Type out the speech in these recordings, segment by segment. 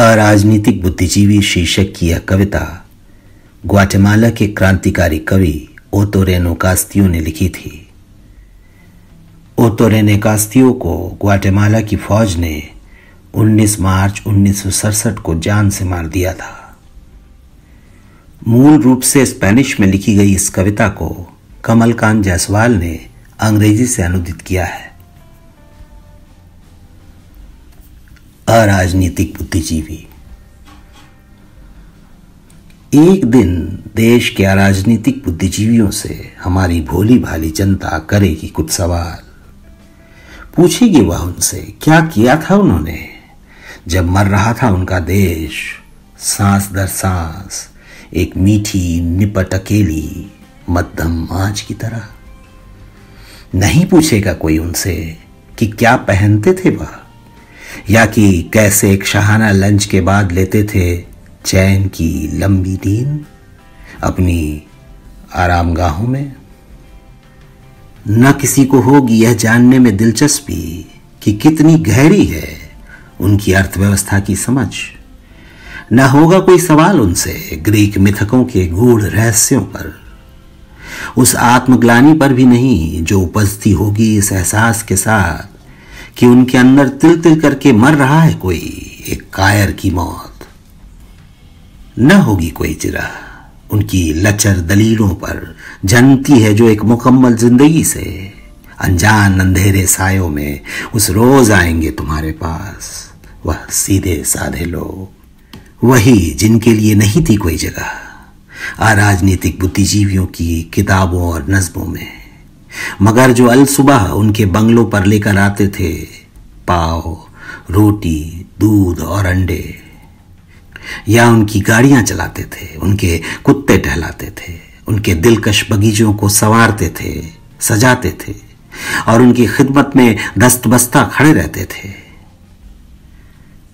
अराजनीतिक बुद्धिजीवी शीर्षक की यह कविता ग्वाटेमाला के क्रांतिकारी कवि ओतोरेनो कास्तियो ने लिखी थी। ओतोरेनो कास्तियो को ग्वाटेमाला की फौज ने 19 मार्च 1967 को जान से मार दिया था। मूल रूप से स्पेनिश में लिखी गई इस कविता को कमलकांत जायसवाल ने अंग्रेजी से अनुदित किया है। अराजनीतिक बुद्धिजीवी। एक दिन देश के अराजनीतिक बुद्धिजीवियों से हमारी भोली भाली जनता करेगी कुछ सवाल। पूछेगी वह उनसे क्या किया था उन्होंने जब मर रहा था उनका देश, सांस दर सांस एक मीठी निपट अकेली मध्यम आंच की तरह। नहीं पूछेगा कोई उनसे कि क्या पहनते थे वह, या कि कैसे एक शहाना लंच के बाद लेते थे चैन की लंबी नींद अपनी आरामगाहों में। न किसी को होगी यह जानने में दिलचस्पी कि कितनी गहरी है उनकी अर्थव्यवस्था की समझ। न होगा कोई सवाल उनसे ग्रीक मिथकों के गूढ़ रहस्यों पर, उस आत्मग्लानि पर भी नहीं जो उपजती होगी इस एहसास के साथ कि उनके अंदर तिल तिल करके मर रहा है कोई एक कायर की मौत। न होगी कोई चिरा उनकी लचर दलीलों पर, जनती है जो एक मुकम्मल जिंदगी से। अनजान अंधेरे सायों में उस रोज आएंगे तुम्हारे पास वह सीधे साधे लोग, वही जिनके लिए नहीं थी कोई जगह अराजनीतिक बुद्धिजीवियों की किताबों और नज़्मों में, मगर जो अल सुबह उनके बंगलों पर लेकर आते थे पाव, रोटी, दूध और अंडे, या उनकी गाड़ियां चलाते थे, उनके कुत्ते टहलाते थे, उनके दिलकश बगीचों को संवारते थे, सजाते थे और उनकी खिदमत में दस्तबस्ता खड़े रहते थे।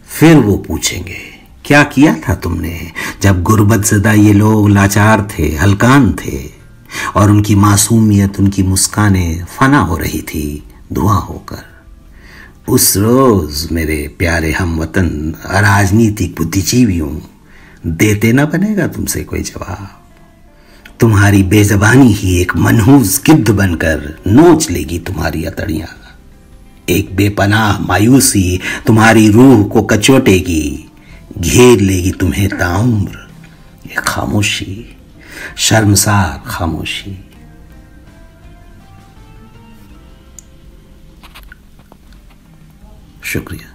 फिर वो पूछेंगे क्या किया था तुमने जब गुर्बत ज़दा ये लोग लाचार थे, हलकान थे और उनकी मासूमियत, उनकी मुस्कानें फना हो रही थी धुआं होकर। उस रोज मेरे प्यारे हमवतन अराजनीतिक बुद्धिजीवियों, देते ना बनेगा तुमसे कोई जवाब। तुम्हारी बेजबानी ही एक मनहूस गिद्ध बनकर नोच लेगी तुम्हारी अतड़ियां। एक बेपनाह मायूसी तुम्हारी रूह को कचोटेगी, घेर लेगी तुम्हें ताउम्र ये खामोशी, शर्मसार खामोशी। शुक्रिया।